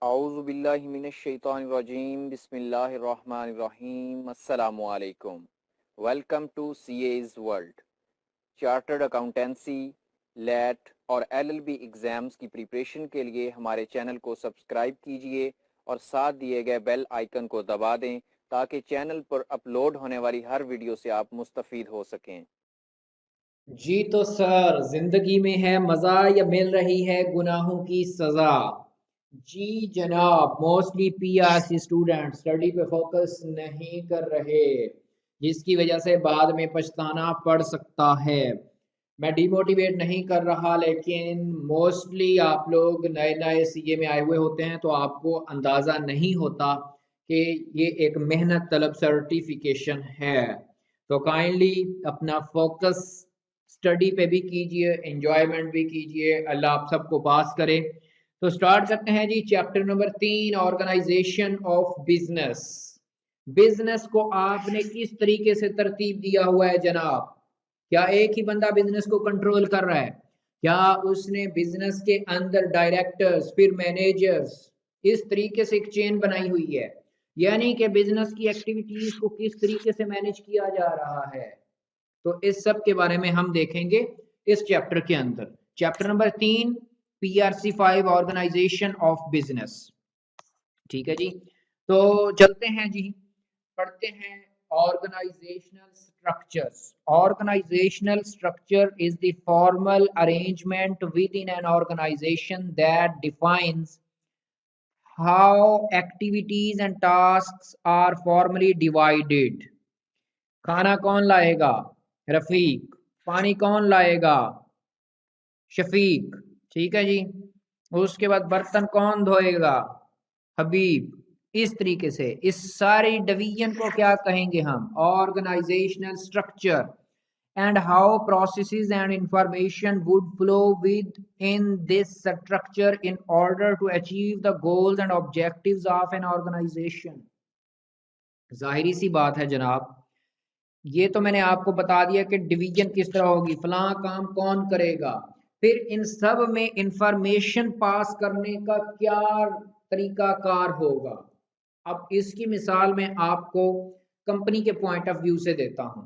औज़ु बिल्लाहि मिनश्शैतानिर्रजीम बिस्मिल्लाहिर्रहमानिर्रहीम अस्सलामु अलैकुम। Welcome to CA's world. Chartered accountancy, लेट और एलएलबी एग्ज़ाम्स की प्रिपरेशन के लिए हमारे चैनल को सब्सक्राइब कीजिए और साथ दिए गए बेल आइकन को दबा दें ताकि चैनल पर अपलोड होने वाली हर वीडियो से आप मुस्तफ़ीद हो सकें। जी तो सर, जिंदगी में है मजा या मिल रही है गुनाहों की सजा। जी जनाब, मोस्टली पीआरसी स्टूडेंट स्टडी पे फोकस नहीं कर रहे, जिसकी वजह से बाद में पछताना पड़ सकता है। मैं डिमोटिवेट नहीं कर रहा, लेकिन मोस्टली आप लोग नए नए सीए में आए हुए होते हैं तो आपको अंदाज़ा नहीं होता कि ये एक मेहनत तलब सर्टिफिकेशन है। तो काइंडली अपना फोकस स्टडी पे भी कीजिए, एंजॉयमेंट भी कीजिए। अल्लाह आप सबको पास करे। तो स्टार्ट करते हैं जी, chapter number 3, organization of business. Business को आपने किस तरीके से तरतीब दिया हुआ है जनाब? क्या एक ही बंदा बिजनेस को कंट्रोल कर रहा है? क्या उसने बिजनेस के अंदर डायरेक्टर्स, फिर मैनेजर्स, इस तरीके से एक चेन बनाई हुई है? यानी कि बिजनेस की एक्टिविटीज को किस तरीके से मैनेज किया जा रहा है? तो इस सब के बारे में हम देखेंगे इस चैप्टर के अंदर। Chapter number 3, PRC 5, organisation of business. ठीक है जी, तो चलते हैं जी, पढ़ते हैं। Organisational structures. Organisational structure is the formal arrangement within an organisation that defines how activities and tasks are formally divided। खाना कौन लाएगा? रफीक। पानी कौन लाएगा? शफीक। ठीक है जी। उसके बाद बर्तन कौन धोएगा? हबीब। इस तरीके से इस सारी डिवीजन को क्या कहेंगे हम? Organizational structure. And how processes and information would flow within this structure in order to achieve the goals and objectives of an organization. जाहिरी सी बात है जनाब, ये तो मैंने आपको बता दिया कि डिवीजन किस तरह होगी, फलां काम कौन करेगा, फिर इन सब में इंफॉर्मेशन पास करने का क्या तरीका कार होगा। अब इसकी मिसाल मैं आपको कंपनी के पॉइंट ऑफ व्यू से देता हूं।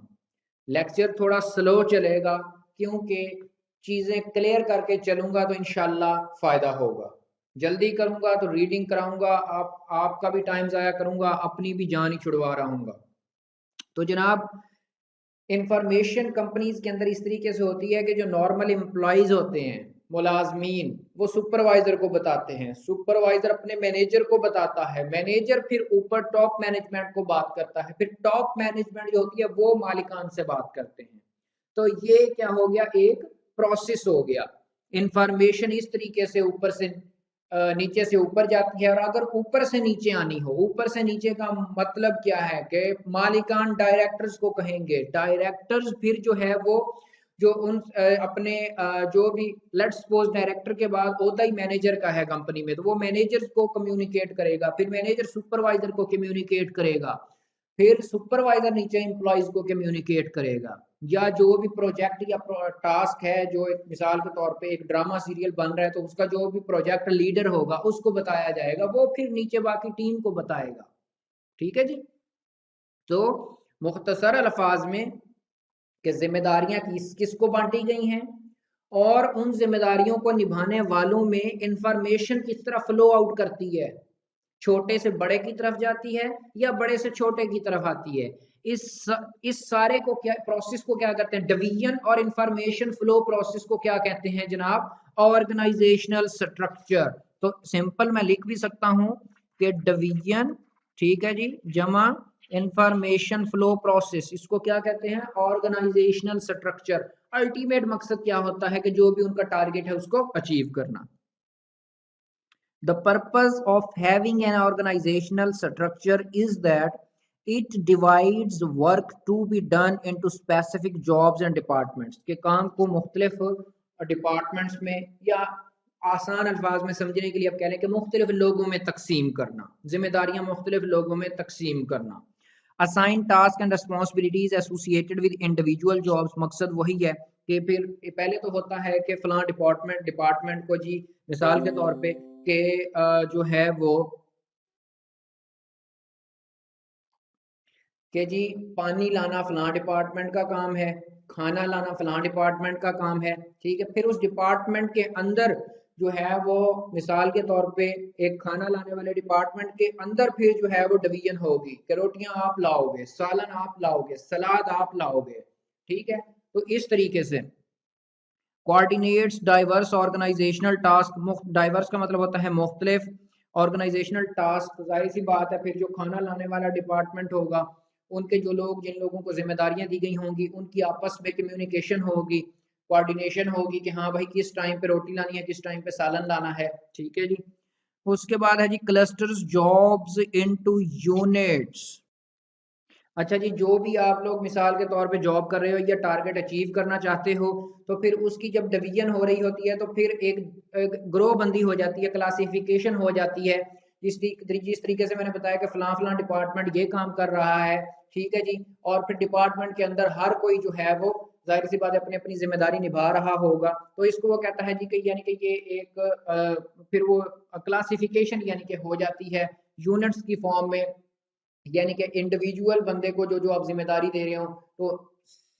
लेक्चर थोड़ा स्लो चलेगा क्योंकि चीजें क्लियर करके चलूंगा तो इंशाल्लाह फायदा होगा। जल्दी करूंगा तो रीडिंग कराऊंगा, आपका भी टाइम जाया करूंगा, अपनी भी जान ही छुड़वा रहा हूँ। तो जनाब, इंफॉर्मेशन कंपनीज के अंदर इस तरीके से होती है कि जो नॉर्मल एम्प्लॉयज होते हैं, मुलाजमीन, वो सुपरवाइजर को बताते हैं, सुपरवाइजर अपने मैनेजर को बताता है, मैनेजर फिर ऊपर टॉप मैनेजमेंट को बात करता है, फिर टॉप मैनेजमेंट जो होती है वो मालिकान से बात करते हैं। तो ये क्या हो गया? एक प्रोसेस हो गया। इंफॉर्मेशन इस तरीके से ऊपर से नीचे से ऊपर जाती है। और अगर ऊपर से नीचे आनी हो, ऊपर से नीचे का मतलब क्या है कि मालिकान डायरेक्टर्स को कहेंगे, डायरेक्टर्स फिर जो है वो जो उन अपने जो भी, लेट्स सपोज डायरेक्टर के बाद होता ही मैनेजर का है कंपनी में, तो वो मैनेजर को कम्युनिकेट करेगा, फिर मैनेजर सुपरवाइजर को कम्युनिकेट करेगा, फिर सुपरवाइजर नीचे एम्प्लॉयज को कम्युनिकेट करेगा। या जो भी प्रोजेक्ट या टास्क है, जो एक मिसाल के तौर पे एक ड्रामा सीरियल बन रहा है तो उसका जो भी प्रोजेक्ट लीडर होगा उसको बताया जाएगा, वो फिर नीचे बाकी टीम को बताएगा। ठीक है जी। तो मुख्तसर अल्फाज में कि जिम्मेदारियां किसको बांटी गई हैं और उन जिम्मेदारियों को निभाने वालों में इंफॉर्मेशन किस तरह फ्लो आउट करती है, छोटे से बड़े की तरफ जाती है या बड़े से छोटे की तरफ आती है। इस इस सारे को क्या, प्रोसेस को क्या कहते हैं? डिवीजन और इंफॉर्मेशन फ्लो प्रोसेस को क्या कहते हैं जनाब? Organisational structure. तो सिंपल मैं लिख भी सकता हूं कि डिवीजन, ठीक है जी, जमा इंफॉर्मेशन फ्लो प्रोसेस, इसको क्या कहते हैं? Organisational structure. अल्टीमेट मकसद क्या होता है कि जो भी उनका टारगेट है उसको अचीव करना। The purpose of having an organizational structure is that it divides work to be done into specific jobs and departments, के काम को मुख्तलिफ डिपार्टमेंट्स में, या आसान अल्फाज में समझने के लिए आप कह लें कि मुख्तलिफ लोगों में तकसीम करना, जिम्मेदारियां मुख्तलिफ लोगों में तकसीम करना। Assign task and responsibilities associated with individual jobs, मकसद वही है कि फिर पहले तो होता है कि फलां डिपार्टमेंट को जी, मिसाल के तौर पे कि जो है वो कि जी पानी लाना फलां डिपार्टमेंट का काम है, खाना लाना फलां डिपार्टमेंट का काम है, ठीक है। फिर उस डिपार्टमेंट के अंदर जो है वो मिसाल के तौर पे एक खाना लाने वाले डिपार्टमेंट के अंदर फिर जो है वो डिवीजन होगी कि रोटियां आप लाओगे, सालन आप लाओगे, सलाद आप लाओगे, ठीक है। तो इस तरीके से coordinates diverse organisational task, diverse का मतलब होता है मुख्तलिफ, ऑर्गेनाइजेशनल टास्क, जाहिर सी बात है फिर जो खाना लाने वाला डिपार्टमेंट होगा उनके जो लोग जिन लोगों को जिम्मेदारियां दी गई होंगी उनकी आपस में कम्युनिकेशन होगी, कोऑर्डिनेशन होगी कि हाँ भाई किस टाइम पे रोटी लानी है, किस टाइम पे सालन लाना है, ठीक है जी। उसके बाद है जी क्लस्टर्स जॉब्स इनटू यूनिट्स। अच्छा जी, जो भी आप लोग मिसाल के तौर पे जॉब कर रहे हो या टारगेट अचीव करना चाहते हो तो फिर उसकी जब डिवीजन हो रही होती है तो फिर एक ग्रो बंदी हो जाती है, क्लासिफिकेशन हो जाती है। जिस तरीके से मैंने बताया कि फलां फलां डिपार्टमेंट ये काम कर रहा है, ठीक है जी। और फिर डिपार्टमेंट के अंदर हर कोई जो है वो जाहिर सी बात है अपनी अपनी जिम्मेदारी निभा रहा होगा, तो इसको वो कहता है जी कि यानी कि ये एक फिर वो क्लासिफिकेशन यानी कि हो जाती है यूनिट्स की फॉर्म में, यानी कि इंडिविजुअल बंदे को जो जो आप जिम्मेदारी दे रहे हो तो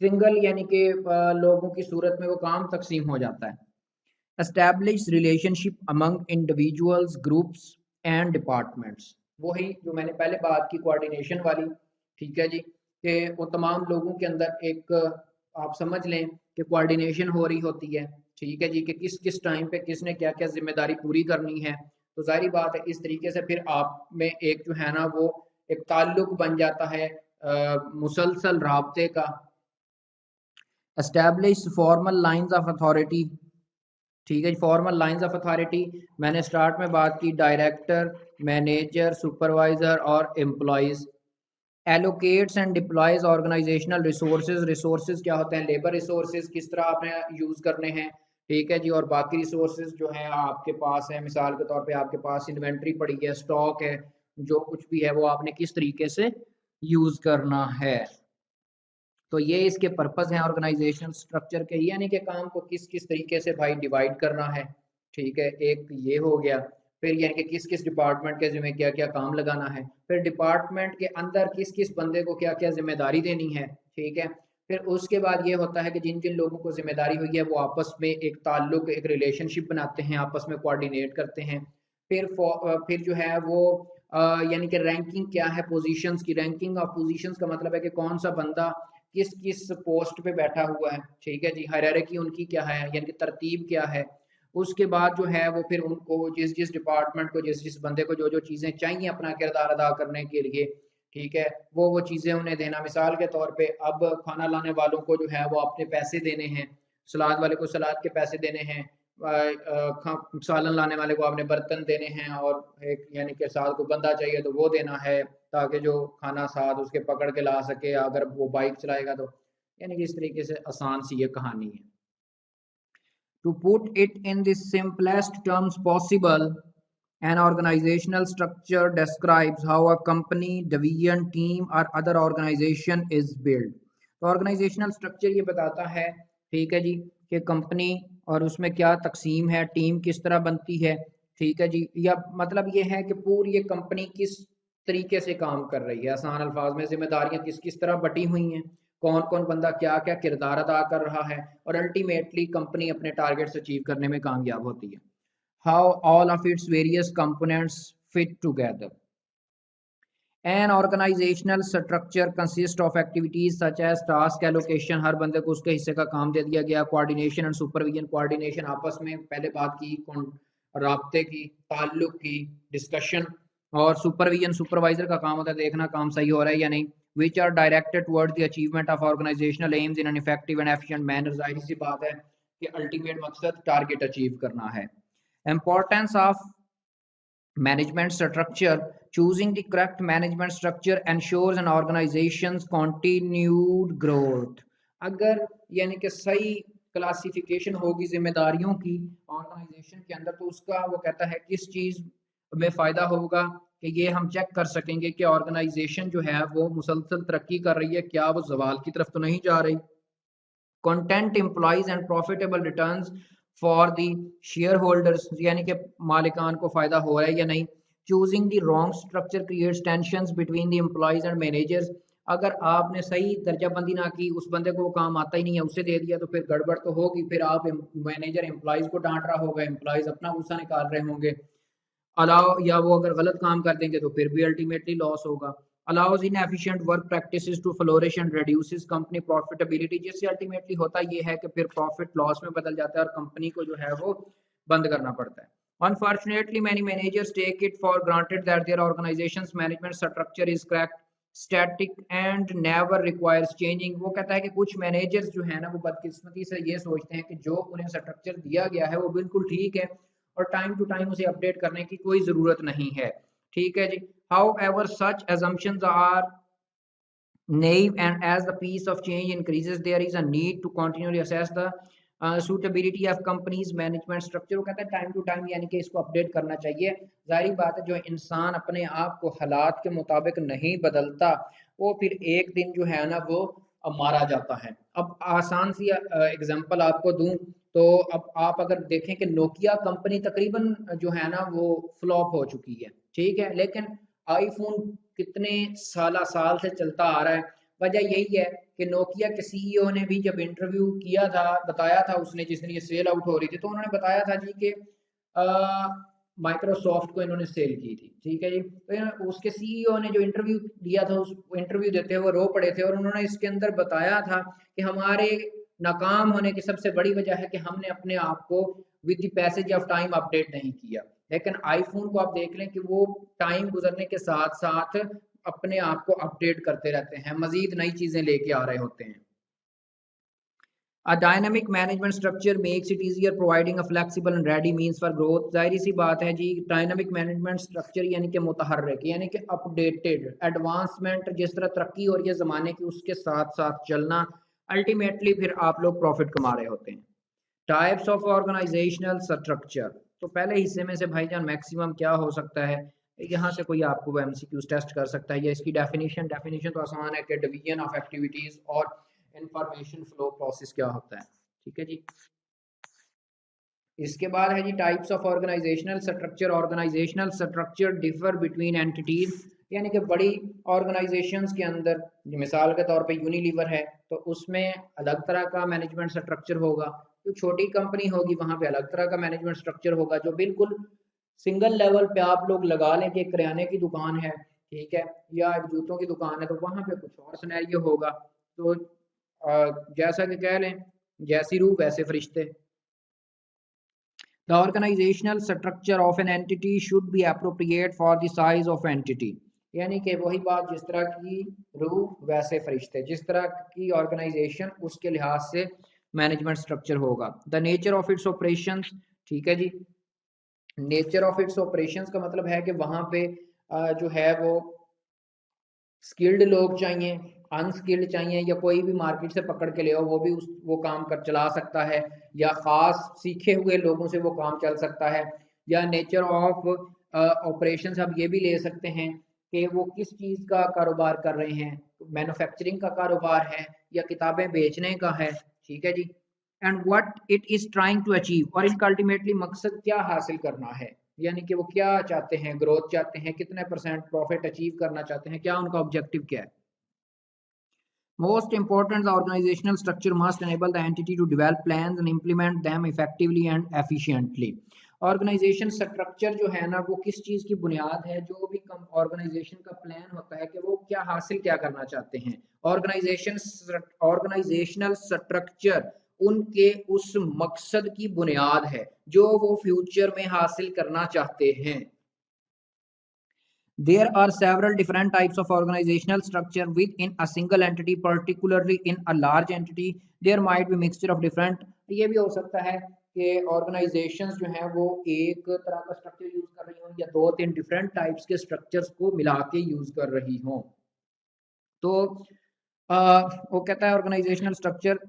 सिंगल यानी कि लोगों की सूरत में वो काम तकसीम हो जाता है। Establish relationship among individuals groups and departments, वही जो मैंने पहले बात की कोऑर्डिनेशन वाली, ठीक है जी, कि वो तमाम लोगों के अंदर एक आप समझ लें कि कोऑर्डिनेशन हो रही होती है, ठीक है जी, कि किस किस टाइम पे किसने क्या क्या जिम्मेदारी पूरी करनी है। तो जाहिर बात है इस तरीके से फिर आप में एक जो है ना वो एक ताल्लुक बन जाता है मुसलसल राब्ते का। Establish formal lines of authority, ठीक है। फॉर्मल लाइंस ऑफ अथॉरिटी मैंने स्टार्ट में बात की, डायरेक्टर, मैनेजर, सुपरवाइजर और employees. Allocates and deploys organisational resources, resources क्या होते हैं, लेबर रिसोर्सेज किस तरह आपने यूज करने हैं, ठीक है जी। और बाकी रिसोर्सेज जो है आपके पास है, मिसाल के तौर पे आपके पास इन्वेंट्री पड़ी है, स्टॉक है, जो कुछ भी है वो आपने किस तरीके से यूज करना है। तो ये इसके पर्पस हैं ऑर्गेनाइजेशन स्ट्रक्चर के, यानी कि काम को किस किस तरीके से भाई डिवाइड करना है, ठीक है। एक ये हो गया, फिर यानी कि किस किस डिपार्टमेंट के जिम्मे क्या क्या काम लगाना है, फिर डिपार्टमेंट के अंदर किस किस बंदे को क्या क्या जिम्मेदारी देनी है, ठीक है। फिर उसके बाद ये होता है कि जिन जिन लोगों को जिम्मेदारी हुई है वो आपस में एक ताल्लुक, एक रिलेशनशिप बनाते हैं, आपस में कोऑर्डिनेट करते हैं। फिर जो है वो यानी कि रैंकिंग क्या है, पोजीशंस की रैंकिंग ऑफ पोजीशंस का मतलब है कि कौन सा बंदा किस किस पोस्ट पे बैठा हुआ है, ठीक है जी। हायरार्की उनकी क्या है, यानी कि तरतीब क्या है। उसके बाद जो है वो फिर उनको जिस जिस डिपार्टमेंट को जिस जिस बंदे को जो जो चीज़ें चाहिए अपना किरदार अदा करने के लिए, ठीक है, वो चीज़ें उन्हें देना। मिसाल के तौर पे अब खाना लाने वालों को जो है वो अपने पैसे देने हैं, सलाद वाले को सलाद के पैसे देने हैं, सालन लाने वाले को आपने बर्तन देने हैं, और एक यानी कि साथ को बंदा चाहिए तो वो देना है ताकि जो खाना साथ उसके पकड़ के ला सके अगर वो बाइक चलाएगा तो। यानी कि इस तरीके से आसान सी ये कहानी है। To put it in the simplest terms possible, an organizational structure describes how a company, division, team or other organization is built. तो ऑर्गेनाइजेशनल स्ट्रक्चर ये बताता है, ठीक है जी, कि कंपनी और उसमें क्या तकसीम है, टीम किस तरह बनती है, ठीक है जी। या मतलब ये है कि पूरी ये कंपनी किस तरीके से काम कर रही है, आसान अल्फाज में जिम्मेदारियां किस किस तरह बटी हुई हैं, कौन कौन बंदा क्या क्या किरदार अदा कर रहा है, और अल्टीमेटली कंपनी अपने टारगेट्स अचीव करने में कामयाब होती है। How all of its various components fit together. An organizational structure consists of activities such as task allocation, हर बंदे को उसके हिस्से का काम दे दिया गया, coordination and supervision, coordination आपस में पहले बात की, राब्ते की, ताल्लुक की, डिस्कशन, और सुपरविजन सुपरवाइजर का काम होता है देखना काम सही हो रहा है या नहीं, which are directed towards the achievement of organizational aims in an effective and efficient manner। जाहिर सी बात है कि अल्टीमेट मकसद टारगेट अचीव करना है। Importance of management structure, choosing the correct management structure ensures an organization's continued growth। अगर यानी कि सही क्लासिफिकेशन होगी जिम्मेदारियों की ऑर्गेनाइजेशन के अंदर तो उसका वो कहता है किस चीज में फायदा होगा कि ये हम चेक कर सकेंगे कि ऑर्गेनाइजेशन जो है वो मुसलसल तरक्की कर रही है, क्या वो जवाल की तरफ तो नहीं जा रही। Content employees and profitable returns, for the share holders, यानी कि मालिकान को फायदा हो रहा है या नहीं। Choosing the wrong structure creates tensions between the employees and managers, अगर आपने सही दर्जाबंदी ना की, उस बंदे को वो काम आता ही नहीं है, उसे दे दिया, तो फिर गड़बड़ तो होगी। फिर आप मैनेजर एम्प्लॉयज को डांट रहा होगा, एम्प्लॉयज अपना गुस्सा निकाल रहे होंगे। अलाउ, या वो अगर गलत काम कर देंगे तो फिर भी अल्टीमेटली लॉस होगा। Allows inefficient work practices to flourish and reduces company profitability, जिससे अल्टीमेटली होता ये है कि फिर प्रॉफिट लॉस में बदल जाता है और कंपनी को जो है वो बंद करना पड़ता है। Unfortunately, many managers take it for granted that their organization's management structure is correct, static and never requires changing। वो कहता है कि कुछ मैनेजर्स जो है ना, वो बदकिस्मती से ये सोचते हैं कि जो उन्हें स्ट्रक्चर दिया गया है वो बिल्कुल ठीक है और टाइम टू टाइम उसे अपडेट करने की कोई ज़रूरत नहीं है। ठीक है जी। However, such assumptions are naive, and as the pace of change increases, there is a need to continually assess the suitability of companies management structure। वो कहता है टाइम टू टाइम यानी कि इसको अपडेट करना चाहिए। जाहिर बात है, जो इंसान अपने आप को हालात के मुताबिक नहीं बदलता, वो फिर एक दिन जो है ना वो मारा जाता है। अब आसान सी एग्जांपल आपको दूं तो अब आप अगर देखें कि नोकिया कंपनी तकरीबन जो है ना वो फ्लॉप हो चुकी है, ठीक है, लेकिन आईफोन कितने साल से चलता आ रहा है। वजह यही है कि नोकिया के सीईओ ने भी जब इंटरव्यू किया था, बताया था उसने, जिस दिन ये सेल आउट हो रही थी, तो उन्होंने बताया था जी कि माइक्रोसॉफ्ट को इन्होंने सेल की थी। ठीक है जी। तो उसके सीईओ ने जो इंटरव्यू दिया था, उस इंटरव्यू देते हुए रो पड़े थे और उन्होंने इसके अंदर बताया था कि हमारे नाकाम होने की सबसे बड़ी वजह है कि हमने अपने आप को with the passage of time update नहीं किया। लेकिन आईफोन को आप देख लें कि वो टाइम गुजरने के साथ साथ अपने आप को अपडेट करते रहते हैं, मजीद नई चीजें लेके आ रहे होते हैं। A dynamic management structure makes it easier providing a flexible and ready means for growth। जाहिर सी बात है जी, डायनामिक मैनेजमेंट स्ट्रक्चर यानी कि मुतहर्रिक, यानी कि अपडेटेड, एडवांसमेंट, जिस तरह तरक्की हो रही है ज़माने की उसके साथ साथ चलना, अल्टीमेटली फिर आप लोग प्रॉफिट कमा रहे होते हैं। टाइप्स ऑफ ऑर्गेनाइजेशनल स्ट्रक्चर, तो पहले हिस्से में से भाईजान मैक्सिमम क्या हो सकता है, यहाँ से कोई आपको एमसीक्यूज टेस्ट कर सकता है, या इसकी डेफिनेशन तो आसान है कि डिवीजन ऑफ एक्टिविटीज और इंफॉर्मेशन फ्लो प्रोसेस क्या होता है। ठीक है जी। इसके बाद है जी types of organizational structure. Organizational structure differ between entities, यानी कि बड़ी ऑर्गेनाइजेशंस के अंदर, मिसाल के तौर पे यूनिलीवर है तो उसमें अलग तरह का मैनेजमेंट स्ट्रक्चर होगा, जो छोटी कंपनी होगी वहां पे अलग तरह का मैनेजमेंट स्ट्रक्चर होगा। जो बिल्कुल सिंगल लेवल पे आप लोग लगा लें कि किराने की दुकान है, ठीक है, या जूतों की दुकान है, तो वहां पे कुछ और सिनेरियो होगा। तो जैसा कि कह लें, जैसी रूह वैसे फरिश्ते। The organizational structure of an entity should be appropriate for the size of entity। यानी कि वही बात, जिस तरह की रूह वैसे फरिश्ते, जिस तरह की ऑर्गेनाइजेशन उसके लिहाज से मैनेजमेंट स्ट्रक्चर होगा। The nature of its operations, ठीक है जी, नेचर ऑफ इट्स ऑपरेशंस का मतलब है कि वहां पे जो है वो स्किल्ड लोग चाहिए, अनस्किल्ड चाहिए, या कोई भी मार्केट से पकड़ के ले आओ वो भी वो काम कर चला सकता है, या खास सीखे हुए लोगों से वो काम चल सकता है। या नेचर ऑफ ऑपरेशंस अब ये भी ले सकते हैं कि वो किस चीज़ का कारोबार कर रहे हैं, मैन्युफैक्चरिंग का कारोबार है या किताबें बेचने का है। ठीक है जी। And what it is trying to achieve, और इनका अल्टीमेटली मकसद क्या हासिल करना है, यानी कि वो क्या चाहते हैं, ग्रोथ चाहते हैं, कितने परसेंट प्रॉफिट अचीव करना चाहते हैं, क्या उनका ऑब्जेक्टिव क्या है। Most important, the organizational structure must enable the entity to develop plans and implement them effectively and efficiently। Organisation structure जो है ना वो किस चीज़ की बुनियाद है, जो भी ऑर्गेनाइजेशन का प्लान होता है कि वो क्या हासिल क्या करना चाहते हैं। ऑर्गेनाइजेशनल स्ट्रक्चर उनके उस मकसद की बुनियाद है जो वो फ्यूचर में हासिल करना चाहते हैं। There are several different types of organizational structure within a single entity, particularly in a large entity. There might be mixture of different, ये भी हो सकता है कि organizations जो हैं वो एक तरह का स्ट्रक्चर यूज कर रही हों या दो तीन डिफरेंट टाइप्स के स्ट्रक्चर्स को मिला के यूज कर रही हों। तो वो कहता है ऑर्गेनाइजेशनल स्ट्रक्चर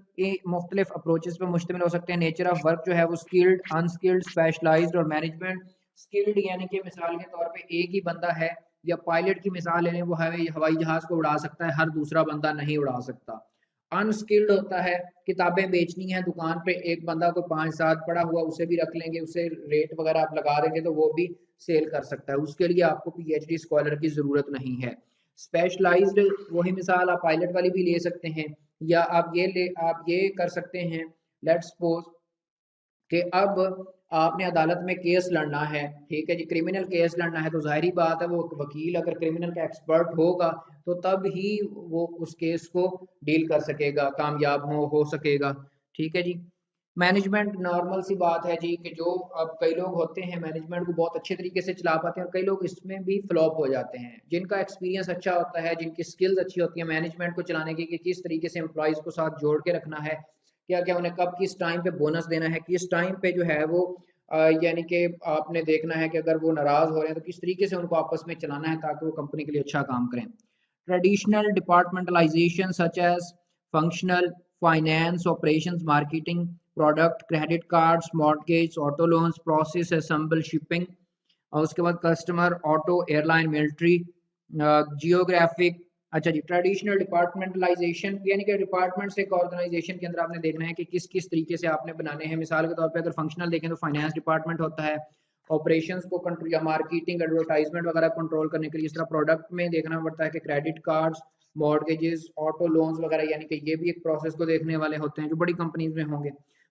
मुख्तलिफ अप्रोचेस पर मुश्तमिल हो सकते हैं। नेचर ऑफ वर्क जो है वो स्किल्ड, अनस्किल्ड, स्पेशलाइज्ड और मैनेजमेंट। स्किल्ड यानी कि मिसाल के तौर पे एक ही बंदा है, या पायलट की मिसाल लें, वो हवाई जहाज को उड़ा सकता है, हर दूसरा बंदा नहीं उड़ा सकता। अनस्किल्ड होता है, किताबें बेचनी है दुकान पे, एक बंदा कोई 5-7 पढ़ा हुआ उसे भी रख लेंगे, उसे रेट वगैरह आप लगा देंगे तो वो भी सेल कर सकता है, उसके लिए आपको पीएचडी स्कॉलर की ज़रूरत नहीं है। स्पेशलाइज्ड वही मिसाल आप पायलट वाली भी ले सकते हैं, या आप ये कर सकते हैं, लेट्स सपोज कि अब आपने अदालत में केस लड़ना है, ठीक है जी, क्रिमिनल केस लड़ना है, तो जाहिर बात है वो वकील अगर क्रिमिनल का एक्सपर्ट होगा तो तब ही वो उस केस को डील कर सकेगा, कामयाब हो सकेगा, ठीक है जी। मैनेजमेंट नॉर्मल सी बात है जी कि जो अब कई लोग होते हैं मैनेजमेंट को बहुत अच्छे तरीके से चला पाते हैं और कई लोग इसमें भी फ्लॉप हो जाते हैं, जिनका एक्सपीरियंस अच्छा होता है, जिनकी स्किल्स अच्छी होती है मैनेजमेंट को चलाने की, कि किस तरीके से एम्प्लॉयज़ को साथ जोड़ के रखना है, क्या क्या उन्हें कब किस टाइम पे बोनस देना है, किस टाइम पे जो है वो यानी कि आपने देखना है कि अगर वो नाराज हो रहे हैं तो किस तरीके से उनको आपस में चलाना है ताकि वो कंपनी के लिए अच्छा काम करें। Traditional departmentalisation such as functional finance, operations, marketing, product, credit cards, mortgage, auto loans, process, assemble, shipping, और उसके बाद customer, auto, airline, military, geographic. अच्छा जी, ट्रेडिशनल डिपार्टमेंटलाइजेशन यानी कि डिपार्टमेंट से एक ऑर्गेनाइजेशन के अंदर आपने देखना है कि किस किस तरीके से आपने बनाने हैं। मिसाल के तौर पे अगर फंक्शनल देखें तो फाइनेंस डिपार्टमेंट होता है, ऑपरेशंस को कंट्रोल या मार्केटिंग एडवर्टाइजमेंट वगैरह कंट्रोल करने के लिए। इस तरह प्रोडक्ट में देखना पड़ता है कि credit cards, mortgages, auto loans वगैरह, यानी कि ये भी एक प्रोसेस को देखने वाले होते हैं जो बड़ी कंपनीज में होंगे।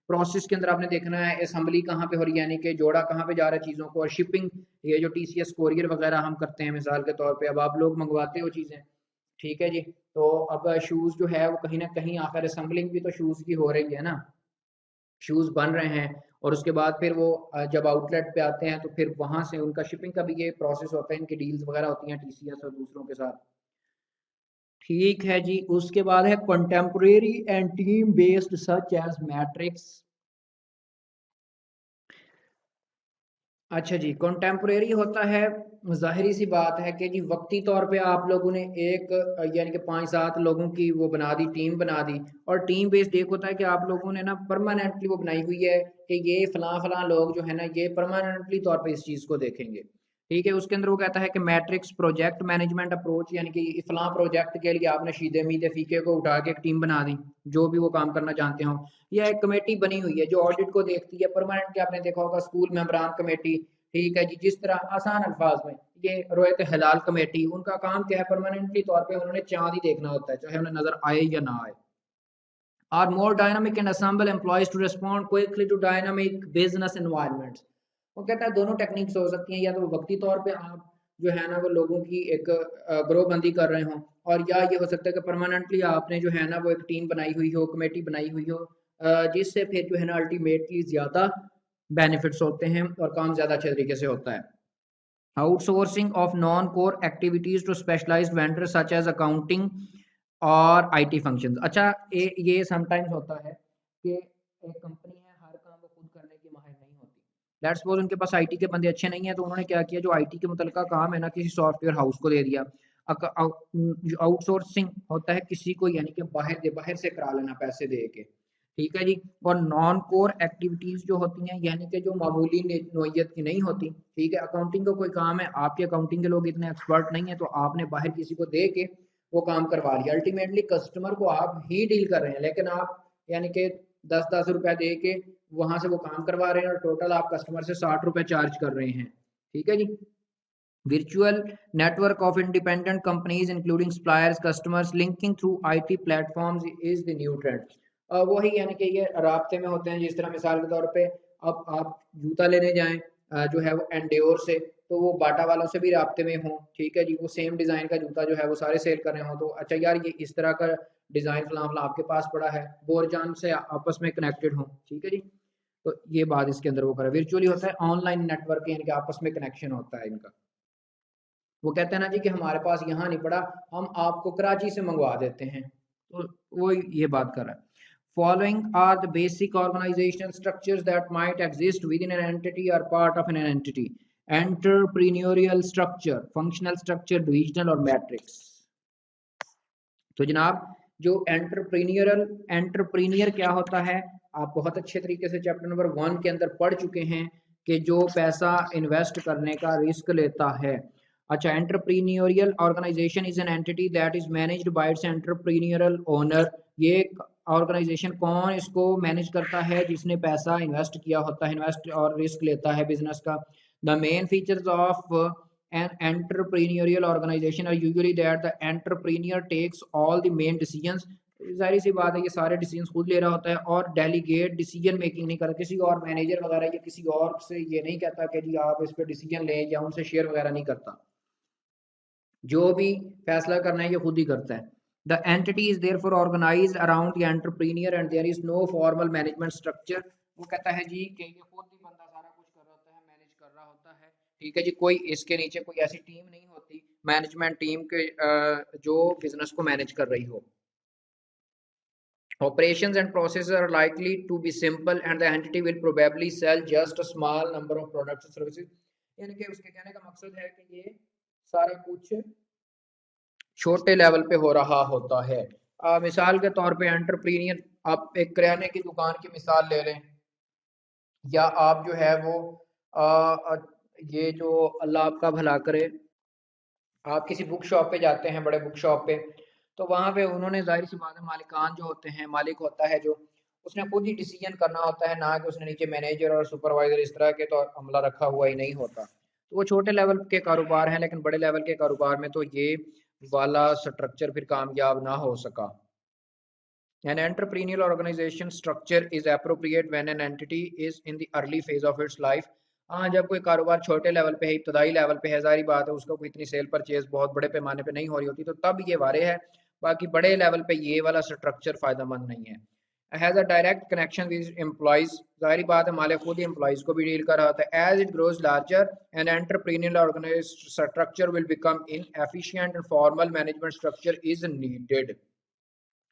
प्रोसेस के अंदर आपने देखना है असेंबली कहाँ पे हो रही है, यानी कि जोड़ा कहाँ पे जा रहा है चीज़ों को, और शिपिंग, ये जो टीसीएस कोरियर वगैरह हम करते हैं मिसाल के तौर पे, अब आप लोग मंगवाते हो चीज़ें, ठीक है जी, तो अब शूज़ जो है वो कहीं ना कहीं आखिर असेंबलिंग भी तो शूज़ की हो रही है ना, शूज़ बन रहे हैं और उसके बाद फिर वो जब आउटलेट पे आते हैं तो फिर वहां से उनका शिपिंग का भी ये प्रोसेस होता है, इनकी डील्स वगैरह होती हैं टीसीएस और दूसरों के साथ। ठीक है जी, उसके बाद है contemporary and team based such as matrix. अच्छा जी, कंटेम्प्रेरी होता है, ज़ाहिरी सी बात है कि जी वक्ती तौर पे आप लोगों ने एक यानी कि 5-7 लोगों की वो बना दी, टीम बना दी, और टीम बेस्ड एक होता है कि आप लोगों ने ना परमानेंटली वो बनाई हुई है कि ये फलां फलां लोग जो है ना ये परमानेंटली तौर पे इस चीज़ को देखेंगे, ठीक है। उसके अंदर वो कहता है कि मैट्रिक्स प्रोजेक्ट मैनेजमेंट अप्रोच, यानी कि फलां प्रोजेक्ट के लिए आपने शीदे मीदे फीके को उठा के एक टीम बना दी जो भी वो काम करना चाहते हो, या एक कमेटी बनी हुई है जो ऑडिट को देखती है परमानेंटली। आपने देखा होगा स्कूल मेंबरान कमेटी, ठीक है जी, जिस तरह आसान अल्फाज में ये रोयत हिलाल कमेटी, उनका काम क्या है, परमानेंटली तौर पे उन्होंने चांद ही देखना होता है चाहे उन्हें नजर आए या ना आए। Are more dynamic and assemble employees to respond quickly to dynamic business environments। वो कहता है दोनों टेक्निक्स हो सकती हैं, या तो वक्ती तौर पे आप जो है ना वो लोगों की एक ग्रोहबंदी कर रहे हो, और या ये हो सकता है कि परमानेंटली आपने जो है ना वो एक टीम बनाई हुई हो, कमेटी बनाई हुई हो, जिससे फिर जो है ना अल्टीमेटली ज़्यादा बेनिफिट्स होते हैं और काम ज़्यादा अच्छे तरीके से होता है। Outsourcing of non core activities to specialised vendor such as accounting और आईटी फंक्शंस। अच्छा, ये समटाइम्स होता है कि एक कंपनी है हर काम वो खुद करने की माहिर नहीं होती, लेट्स सपोज उनके पास आईटी के बंदे अच्छे नहीं है तो उन्होंने क्या किया, जो आईटी के मुतलका काम है ना किसी सॉफ्टवेयर हाउस को दे दिया। आउटसोर्सिंग होता है किसी को यानी कि बाहर से करा लेना पैसे दे के, ठीक है जी। और नॉन कोर एक्टिविटीज जो होती हैं यानी कि जो मामूली नोयत की नहीं होती, ठीक है, अकाउंटिंग का कोई काम है, आपके अकाउंटिंग के लोग इतने एक्सपर्ट नहीं है तो आपने बाहर किसी को दे के वो काम करवा लिया, अल्टीमेटली कस्टमर को आप ही डील कर रहे हैं लेकिन आप यानी कि 10-10 रुपए दे के वहां से वो काम करवा रहे हैं और टोटल आप कस्टमर से 60 रुपए चार्ज कर रहे हैं, ठीक है जी। virtual network of independent companies including suppliers customers linking through IT platforms is the new trend। वही यानी कि ये राब्ते में होते हैं, जिस तरह मिसाल के तौर पे अब आप जूता लेने जाएं जो है वो एंड्योर से, तो वो बाटा वालों से भी राब्ते में हों, ठीक है जी, वो सेम डिज़ाइन का जूता जो है वो सारे सेल कर रहे हों, तो अच्छा यार ये इस तरह का डिज़ाइन फलां फलां आपके पास पड़ा है, बोरजान से आपस में कनेक्टेड हों, ठीक है जी। तो ये बात इसके अंदर वो करा वर्चुअली होता है, ऑनलाइन नेटवर्क यानी कि आपस में कनेक्शन होता है इनका। वो कहते हैं ना जी कि हमारे पास यहाँ नहीं पड़ा, हम आपको कराची से मंगवा देते हैं, तो वो ये बात कर रहा है। Following are the basic organizational structures that might exist within an entity or part of an entity: entrepreneurial structure, functional structure, divisional और matrix। तो जनाब जो एंटरप्रीनियर क्या होता है, आप बहुत अच्छे तरीके से चैप्टर नंबर 1 के अंदर पढ़ चुके हैं कि जो पैसा इन्वेस्ट करने का रिस्क लेता है, अच्छा, entrepreneurial organization is an entity that is managed by its entrepreneurial owner. ये ऑर्गेनाइजेशन कौन इसको मैनेज करता है? जिसने पैसा इन्वेस्ट किया होता है, इन्वेस्ट और रिस्क लेता है बिजनेस का। The main features of an entrepreneurial organization are usually that the entrepreneur takes all the main decisions। जाहिर सी बात है ये सारे डिसीजन खुद ले रहा होता है और डेलीगेट डिसीजन मेकिंग नहीं करता, किसी और मैनेजर वगैरह या किसी और से ये नहीं कहता कि जी आप इस पे डिसीजन लें, या उनसे शेयर वगैरह नहीं करता। जो भी फैसला करना है ये खुद ही करता है। The entity is therefore organised around the entrepreneur and there is no formal management structure. वो कहता है जी कि ये खुद ही बंदा सारा कुछ कर रहा होता है, मैनेज कर रहा होता है, ठीक है जी। कोई इसके नीचे कोई ऐसी टीम नहीं होती मैनेजमेंट टीम के जो बिजनेस को मैनेज कर रही हो। Operations and processes are likely to be simple and the entity will probably sell just a small number of products and services। यानी कि उसके कहने का मकसद है कि ये सारा कुछ छोटे लेवल पे हो रहा होता है। मिसाल के तौर पे एंटरप्रीनियर, आप एक किराने की दुकान की मिसाल ले लें, या आप जो है वो ये जो अल्लाह आपका भला करे, आप किसी बुक शॉप पे जाते हैं, बड़े बुक शॉप पे, तो वहां पे उन्होंने जाहिर सी बात है मालिकान जो होते हैं, मालिक होता है जो, उसने खुद ही डिसीजन करना होता है, ना कि उसने नीचे मैनेजर और सुपरवाइजर इस तरह के तो अमला रखा हुआ ही नहीं होता। तो वो छोटे लेवल के कारोबार हैं, लेकिन बड़े लेवल के कारोबार में तो ये वाला स्ट्रक्चर फिर कामयाब ना हो सका। An entrepreneurial organization structure is appropriate when an entity is in the early phase of its life। हाँ, जब कोई कारोबार छोटे लेवल पे है, इब्तदाई लेवल पे है, जारी बात है उसका कोई इतनी सेल परचेज बहुत बड़े पैमाने पे नहीं हो रही होती, तो तब ये वारे है। बाकी बड़े लेवल पे ये वाला स्ट्रक्चर फायदेमंद नहीं है। Has a direct connection with employees, जाहिर बात है मालिक खुद ही एम्प्लॉइज को भी डील कर रहा होता है। As it grows larger an entrepreneurial organised structure will become inefficient and formal management structure is needed.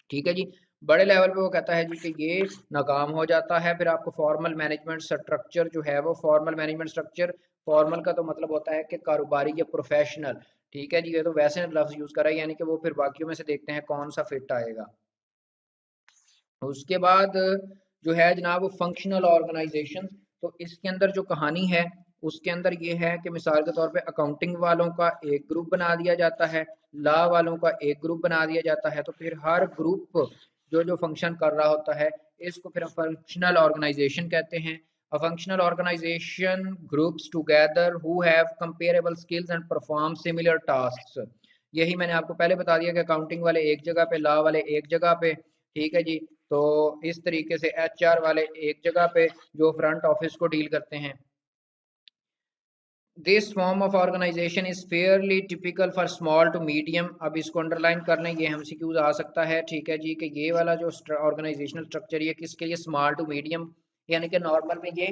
ठीक है जी, बड़े लेवल पे वो कहता है जी कि ये नाकाम हो जाता है, फिर आपको फॉर्मल मैनेजमेंट स्ट्रक्चर जो है वो, फॉर्मल मैनेजमेंट स्ट्रक्चर, फॉर्मल का तो मतलब होता है कि कारोबारी या प्रोफेशनल, ठीक है जी, ये तो वैसे लफ्ज यूज करा है, यानी कि वो फिर बाकियों में से देखते हैं कौन सा फिट आएगा। उसके बाद जो है जनाब फंक्शनल ऑर्गेनाइजेशन, तो इसके अंदर जो कहानी है उसके अंदर ये है कि मिसाल के तौर पे अकाउंटिंग वालों का एक ग्रुप बना दिया जाता है, लॉ वालों का एक ग्रुप बना दिया जाता है, तो फिर हर ग्रुप जो जो फंक्शन कर रहा होता है इसको फिर फंक्शनल ऑर्गेनाइजेशन कहते हैं। A functional organization groups together who have comparable skills and perform similar tasks। यही मैंने आपको पहले बता दिया कि अकाउंटिंग वाले एक जगह पे, लॉ वाले एक जगह पे, ठीक है जी। तो इस तरीके से एचआर वाले एक जगह पे जो फ्रंट ऑफिस को डील करते हैं। This form of organisation is fairly typical for small to medium. अब इसको अंडरलाइन कर लें, ये एमसीक्यूज आ सकता है, ठीक है जी, कि ये वाला जो ऑर्गेनाइजेशनल स्ट्रक्चर ये किसके लिए, स्मॉल टू मीडियम, यानी कि नॉर्मल में ये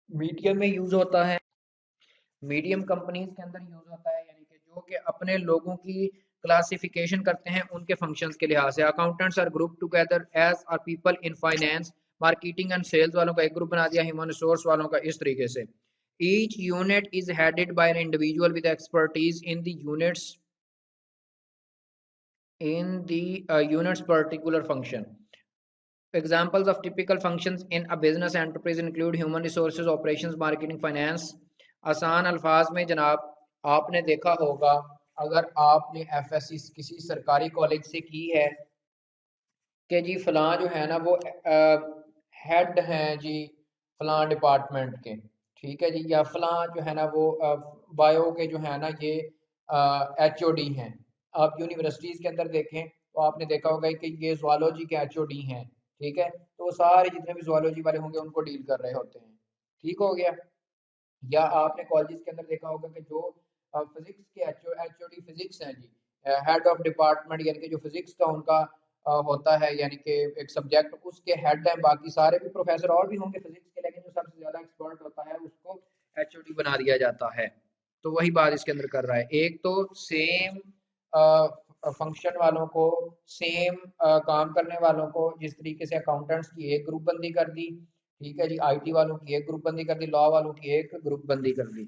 मीडियम में यूज होता है, मीडियम कंपनीज के अंदर यूज होता है, यानी कि जो कि अपने लोगों की क्लासिफिकेशन करते हैं उनके फंक्शंस के लिहाज से। Accountants are group together as are people in finance. Marketing and sales वालों का एक ग्रुप बना दिया, ह्यूमन रिसोर्स वालों का इस तरीके से। Each unit is headed by an individual with expertise in the units particular function. Examples of typical functions in a business enterprise include human resources, operations, marketing, finance। आसान अल्फाज में जनाब आपने देखा होगा, अगर आपने एफएससी किसी सरकारी कॉलेज से की है कि जी फलां जो है ना वो हेड हैं जी फलां डिपार्टमेंट के, ठीक है जी, या फलां जो है ना वो बायो के जो है ना ये एचओडी हैं। आप यूनिवर्सिटीज़ के अंदर देखें तो आपने देखा होगा कि ये ज़ूलॉजी के एचओडी हैं, ठीक है, तो वो सारे जितने भी ज़ूलॉजी वाले होंगे उनको डील कर रहे होते हैं, ठीक हो गया। या आपने कॉलेज के अंदर देखा होगा कि जो फिजिक्स के एचओडी फिजिक्स हैं जी, हेड ऑफ डिपार्टमेंट, यानी कि जो फिजिक्स का उनका होता है, यानी कि एक सब्जेक्ट उसके हेड हैं, बाकी सारे भी प्रोफेसर और भी होंगे फिजिक्स के, लेकिन जो सबसे ज्यादा एक्सपर्ट होता है उसको एचओडी बना दिया जाता है। तो वही बात इसके अंदर कर रहा है, एक तो सेम फंक्शन वालों को, सेम काम करने वालों को, जिस तरीके से अकाउंटेंट्स की एक ग्रुप बंदी कर दी, ठीक है जी, आईटी वालों की एक ग्रुप बंदी कर दी, लॉ वालों की एक ग्रुप बंदी कर दी।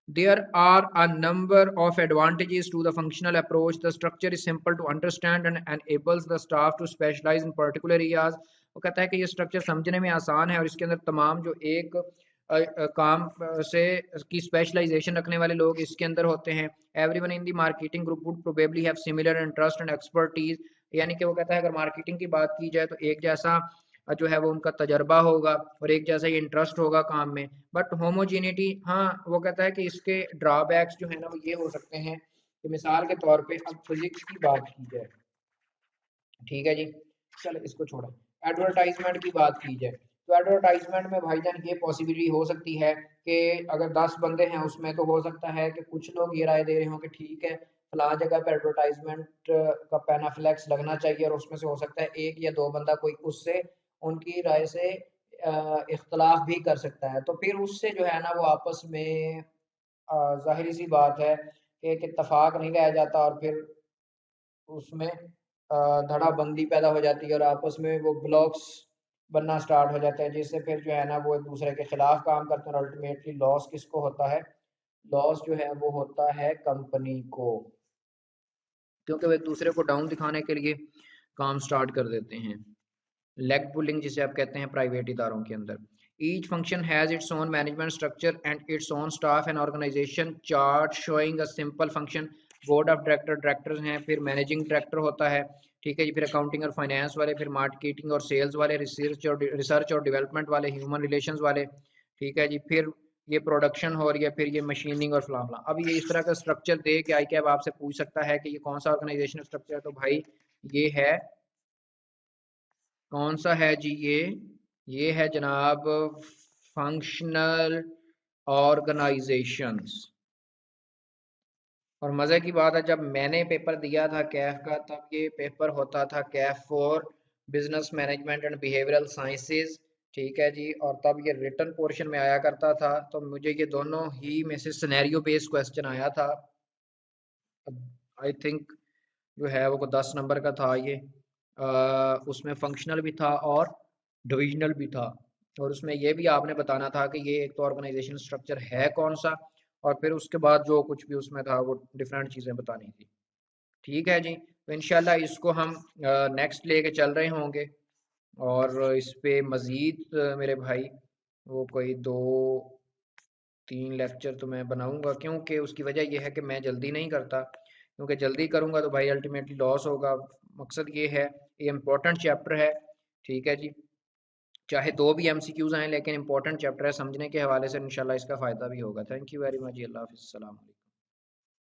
There are a number of advantages to the functional approach. The structure is simple to understand and enables the staff to specialize in particular areas। वो कहता है कि ये स्ट्रक्चर समझने में आसान है और इसके अंदर तमाम जो एक काम से की स्पेशलाइजेशन रखने वाले लोग इसके अंदर होते हैं। Everyone in the marketing group would probably have similar interest and expertise, यानी कि वो कहता है अगर मार्केटिंग की बात की जाए तो एक जैसा जो है वो उनका तजर्बा होगा और एक जैसा ही इंटरेस्ट होगा काम में। बट होमोजीनिटी, हाँ वो कहता है कि इसके ड्रॉबैक्स जो है ना वो ये हो सकते हैं कि मिसाल के तौर पे अब फिजिक्स की बात की जाए, ठीक है जी, चलो इसको छोड़ो, एडवर्टाइजमेंट की बात की जाए तो एडवर्टाइजमेंट में भाईजान ये पॉसिबिलिटी हो सकती है कि अगर 10 बंदे हैं उसमें तो हो सकता है कि कुछ लोग ये राय दे रहे हो कि ठीक है फलां जगह पे एडवर्टाइजमेंट का पैनाफ्लेक्स लगना चाहिए, और उसमें से हो सकता है एक या दो बंदा कोई उससे उनकी राय से इख्तलाफ भी कर सकता है, तो फिर उससे जो है ना वो आपस में जाहिर सी बात है कि एक इत्तफाक नहीं रह जाता और फिर उसमें धड़ाबंदी पैदा हो जाती है और आपस में वो ब्लॉक्स बनना स्टार्ट हो जाते हैं, जिससे फिर जो है ना वो एक दूसरे के खिलाफ काम करते हैं और अल्टीमेटली लॉस किसको होता है, लॉस जो है वो होता है कंपनी को, क्योंकि वो एक दूसरे को डाउन दिखाने के लिए काम स्टार्ट कर देते हैं। लेग पुलिंग जिसे आप कहते हैं प्राइवेट इदारों के अंदर। Each function has its own management structure and its own staff and organisation chart showing a simple function. Board of director, directors हैं, फिर मैनेजिंग डायरेक्टर होता है, ठीक है जी, फिर अकाउंटिंग और फाइनेंस वाले, फिर मार्केटिंग और सेल्स वाले, रिसर्च और डेवलपमेंट वाले, ह्यूमन रिलेशंस वाले, ठीक है जी, फिर ये प्रोडक्शन हो रही है, फिर ये मशीनिंग और फला फला। अब ये इस तरह का स्ट्रक्चर दे के आई कैब आपसे पूछ सकता है कि ये कौन सा ऑर्गेनाइजेशन स्ट्रक्चर है, तो भाई ये है, कौन सा है जी, ये है जनाब फंक्शनल ऑर्गेनाइजेशंस। और मज़े की बात है जब मैंने पेपर दिया था कैफ का तब ये पेपर होता था Kaif for business management and behavioural sciences, ठीक है जी, और तब ये रिटन पोर्शन में आया करता था, तो मुझे ये दोनों ही में से सिनेरियो बेस्ड क्वेश्चन आया था। आई थिंक जो है वो 10 नंबर का था ये, उसमें फंक्शनल भी था और डिविजनल भी था, और उसमें ये भी आपने बताना था कि ये एक तो ऑर्गेनाइजेशन स्ट्रक्चर है कौन सा, और फिर उसके बाद जो कुछ भी उसमें था वो डिफरेंट चीज़ें बतानी थी, ठीक है जी। तो इंशाल्लाह इसको हम नेक्स्ट लेके चल रहे होंगे, और इस पे मज़ीद मेरे भाई वो कोई 2-3 लेक्चर तो मैं बनाऊंगा, क्योंकि उसकी वजह यह है कि मैं जल्दी नहीं करता, क्योंकि जल्दी करूंगा तो भाई अल्टीमेटली लॉस होगा। मकसद ये है, ये इम्पोर्टेंट चैप्टर है, ठीक है जी, चाहे 2 भी एमसीक्यूज आए लेकिन इंपॉर्टेंट चैप्टर है, समझने के हवाले से इंशाल्लाह इसका फ़ायदा भी होगा। थैंक यू वेरी मच, अल्लाह हाफ़िज़, अस्सलाम वालेकुम।